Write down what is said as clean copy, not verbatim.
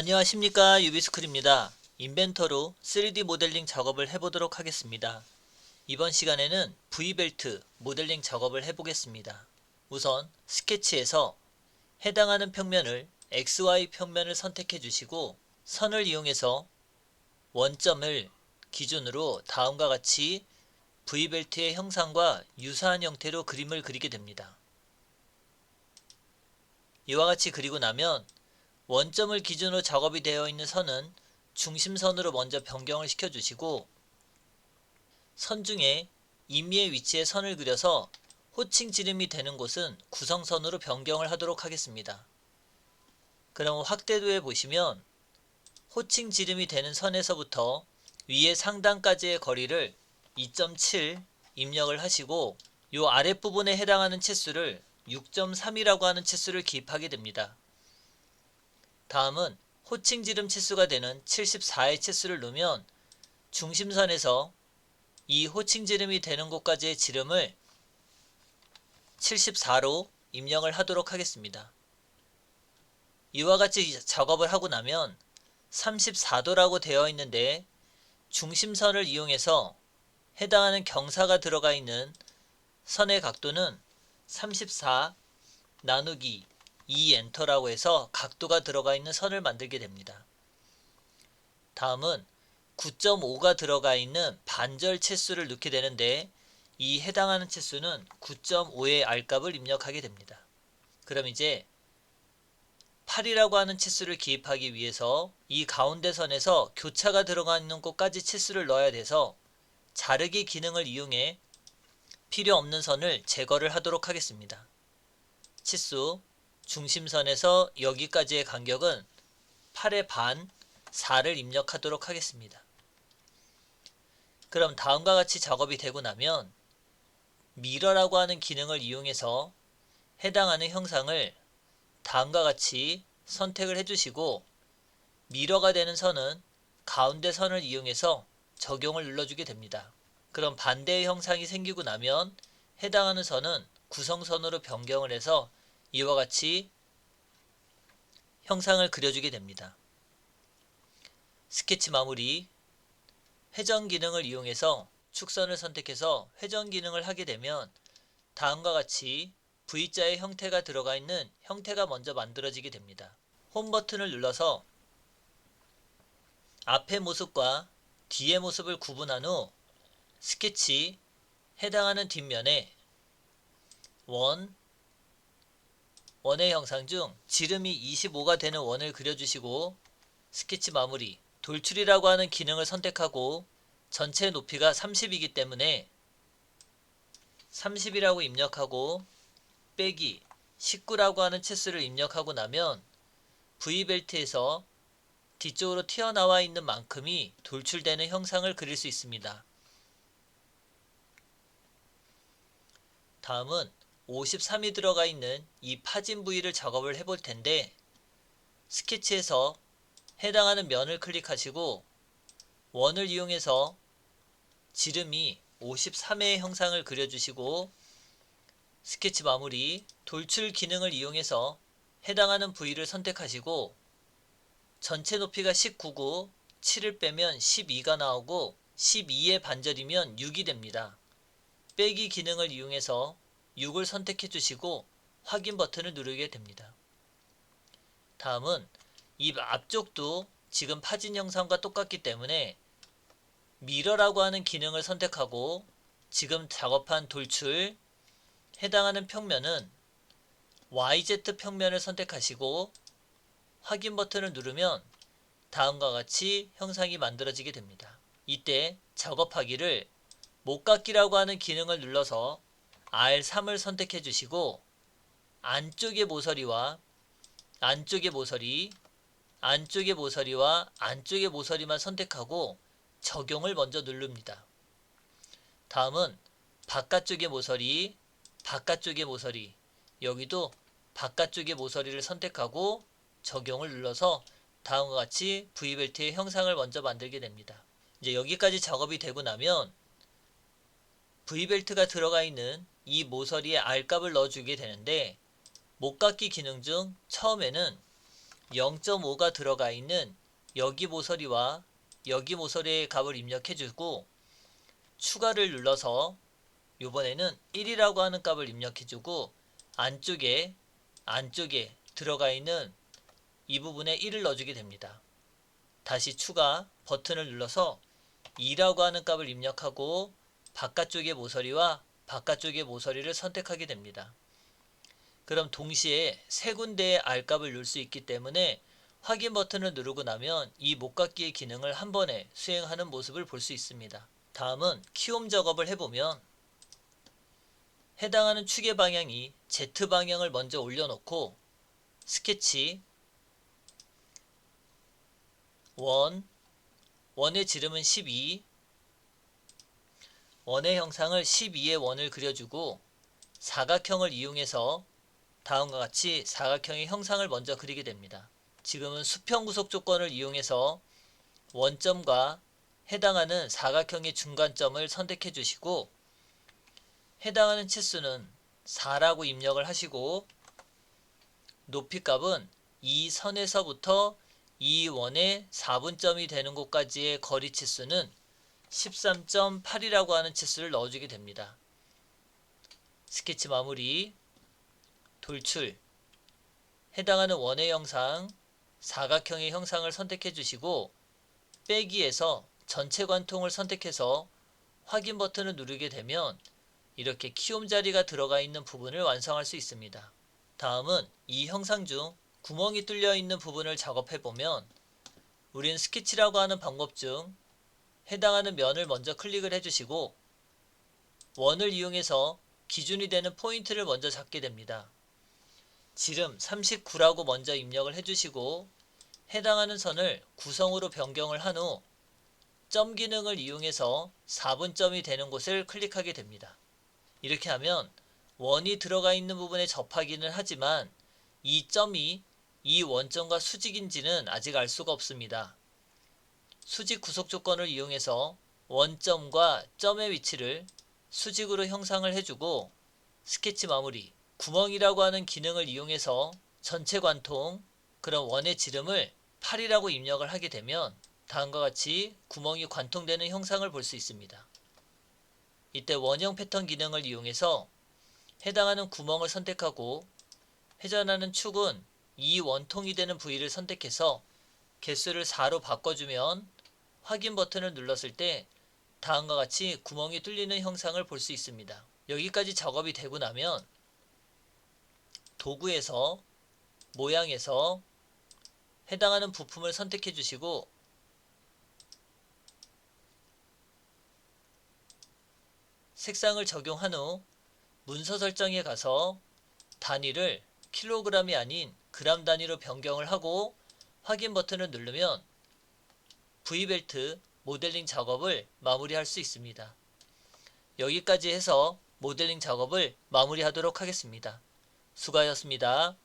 안녕하십니까, 유비스쿨입니다. 인벤터로 3D 모델링 작업을 해보도록 하겠습니다. 이번 시간에는 V벨트 모델링 작업을 해보겠습니다. 우선 스케치에서 해당하는 평면을 XY 평면을 선택해 주시고 선을 이용해서 원점을 기준으로 다음과 같이 V벨트의 형상과 유사한 형태로 그림을 그리게 됩니다. 이와 같이 그리고 나면 원점을 기준으로 작업이 되어 있는 선은 중심선으로 먼저 변경을 시켜주시고 선 중에 임의의 위치에 선을 그려서 호칭 지름이 되는 곳은 구성선으로 변경을 하도록 하겠습니다. 그럼 확대도에 보시면 호칭 지름이 되는 선에서부터 위의 상단까지의 거리를 2.7 입력을 하시고 이 아랫부분에 해당하는 치수를 6.3이라고 하는 치수를 기입하게 됩니다. 다음은 호칭 지름 치수가 되는 74의 치수를 넣으면 중심선에서 이 호칭 지름이 되는 곳까지의 지름을 74로 입력을 하도록 하겠습니다. 이와 같이 작업을 하고 나면 34도라고 되어 있는데 중심선을 이용해서 해당하는 경사가 들어가 있는 선의 각도는 34 나누기 2 엔터라고 해서 각도가 들어가 있는 선을 만들게 됩니다. 다음은 9.5가 들어가 있는 반절 치수를 넣게 되는데 이 해당하는 치수는 9.5의 R값을 입력하게 됩니다. 그럼 이제 8이라고 하는 치수를 기입하기 위해서 이 가운데 선에서 교차가 들어가 있는 곳까지 치수를 넣어야 돼서 자르기 기능을 이용해 필요 없는 선을 제거를 하도록 하겠습니다. 치수 중심선에서 여기까지의 간격은 8의 반 4를 입력하도록 하겠습니다. 그럼 다음과 같이 작업이 되고 나면 미러라고 하는 기능을 이용해서 해당하는 형상을 다음과 같이 선택을 해주시고 미러가 되는 선은 가운데 선을 이용해서 적용을 눌러주게 됩니다. 그럼 반대의 형상이 생기고 나면 해당하는 선은 구성선으로 변경을 해서 이와 같이 형상을 그려주게 됩니다. 스케치 마무리 회전 기능을 이용해서 축선을 선택해서 회전 기능을 하게 되면 다음과 같이 V자의 형태가 들어가 있는 형태가 먼저 만들어지게 됩니다. 홈 버튼을 눌러서 앞의 모습과 뒤의 모습을 구분한 후 스케치 해당하는 뒷면에 원의 형상 중 지름이 25가 되는 원을 그려주시고 스케치 마무리 돌출이라고 하는 기능을 선택하고 전체 높이가 30이기 때문에 30이라고 입력하고 빼기 19라고 하는 치수를 입력하고 나면 V벨트에서 뒤쪽으로 튀어나와 있는 만큼이 돌출되는 형상을 그릴 수 있습니다. 다음은 53이 들어가 있는 이 파진 부위를 작업을 해볼 텐데 스케치에서 해당하는 면을 클릭하시고 원을 이용해서 지름이 53의 형상을 그려주시고 스케치 마무리 돌출 기능을 이용해서 해당하는 부위를 선택하시고 전체 높이가 19고 7을 빼면 12가 나오고 12의 반절이면 6이 됩니다. 빼기 기능을 이용해서 6을 선택해 주시고 확인 버튼을 누르게 됩니다. 다음은 이 앞쪽도 지금 파진 형상과 똑같기 때문에 미러라고 하는 기능을 선택하고 지금 작업한 돌출 해당하는 평면은 YZ 평면을 선택하시고 확인 버튼을 누르면 다음과 같이 형상이 만들어지게 됩니다. 이때 작업하기를 못깎기라고 하는 기능을 눌러서 R3을 선택해 주시고 안쪽의 모서리와 안쪽의 모서리, 안쪽의 모서리와 안쪽의 모서리만 선택하고 적용을 먼저 누릅니다. 다음은 바깥쪽의 모서리, 바깥쪽의 모서리, 여기도 바깥쪽의 모서리를 선택하고 적용을 눌러서 다음과 같이 V벨트의 형상을 먼저 만들게 됩니다. 이제 여기까지 작업이 되고 나면 V벨트가 들어가 있는 이 모서리에 R값을 넣어주게 되는데 못깎기 기능 중 처음에는 0.5가 들어가 있는 여기 모서리와 여기 모서리의 값을 입력해주고 추가를 눌러서 이번에는 1이라고 하는 값을 입력해주고 안쪽에 들어가 있는 이 부분에 1을 넣어주게 됩니다. 다시 추가 버튼을 눌러서 2라고 하는 값을 입력하고 바깥쪽의 모서리와 바깥쪽의 모서리를 선택하게 됩니다. 그럼 동시에 세 군데의 R값을 넣을 수 있기 때문에 확인 버튼을 누르고 나면 이 목깎이의 기능을 한 번에 수행하는 모습을 볼 수 있습니다. 다음은 키움 작업을 해보면 해당하는 축의 방향이 Z방향을 먼저 올려놓고 스케치 원의 지름은 12, 원의 형상을 12의 원을 그려주고 사각형을 이용해서 다음과 같이 사각형의 형상을 먼저 그리게 됩니다. 지금은 수평 구속 조건을 이용해서 원점과 해당하는 사각형의 중간점을 선택해 주시고 해당하는 치수는 4라고 입력을 하시고 높이값은 이 선에서부터 이 원의 4분점이 되는 곳까지의 거리 치수는 13.8이라고 하는 치수를 넣어주게 됩니다. 스케치 마무리, 돌출, 해당하는 원의 형상, 사각형의 형상을 선택해 주시고 빼기에서 전체 관통을 선택해서 확인 버튼을 누르게 되면 이렇게 키움 자리가 들어가 있는 부분을 완성할 수 있습니다. 다음은 이 형상 중 구멍이 뚫려 있는 부분을 작업해 보면 우리는 스케치라고 하는 방법 중 해당하는 면을 먼저 클릭을 해주시고 원을 이용해서 기준이 되는 포인트를 먼저 잡게 됩니다. 지름 39라고 먼저 입력을 해주시고 해당하는 선을 구성으로 변경을 한 후 점 기능을 이용해서 4분점이 되는 곳을 클릭하게 됩니다. 이렇게 하면 원이 들어가 있는 부분에 접하기는 하지만 이 점이 이 원점과 수직인지는 아직 알 수가 없습니다. 수직 구속 조건을 이용해서 원점과 점의 위치를 수직으로 형상을 해주고 스케치 마무리, 구멍이라고 하는 기능을 이용해서 전체 관통, 그런 원의 지름을 8이라고 입력을 하게 되면 다음과 같이 구멍이 관통되는 형상을 볼 수 있습니다. 이때 원형 패턴 기능을 이용해서 해당하는 구멍을 선택하고 회전하는 축은 이 원통이 되는 부위를 선택해서 개수를 4로 바꿔주면 확인 버튼을 눌렀을 때 다음과 같이 구멍이 뚫리는 형상을 볼 수 있습니다. 여기까지 작업이 되고 나면 도구에서 모양에서 해당하는 부품을 선택해 주시고 색상을 적용한 후 문서 설정에 가서 단위를 킬로그램이 아닌 그램 단위로 변경을 하고 확인 버튼을 누르면 V벨트 모델링 작업을 마무리할 수 있습니다. 여기까지 해서 모델링 작업을 마무리하도록 하겠습니다. 수고하셨습니다.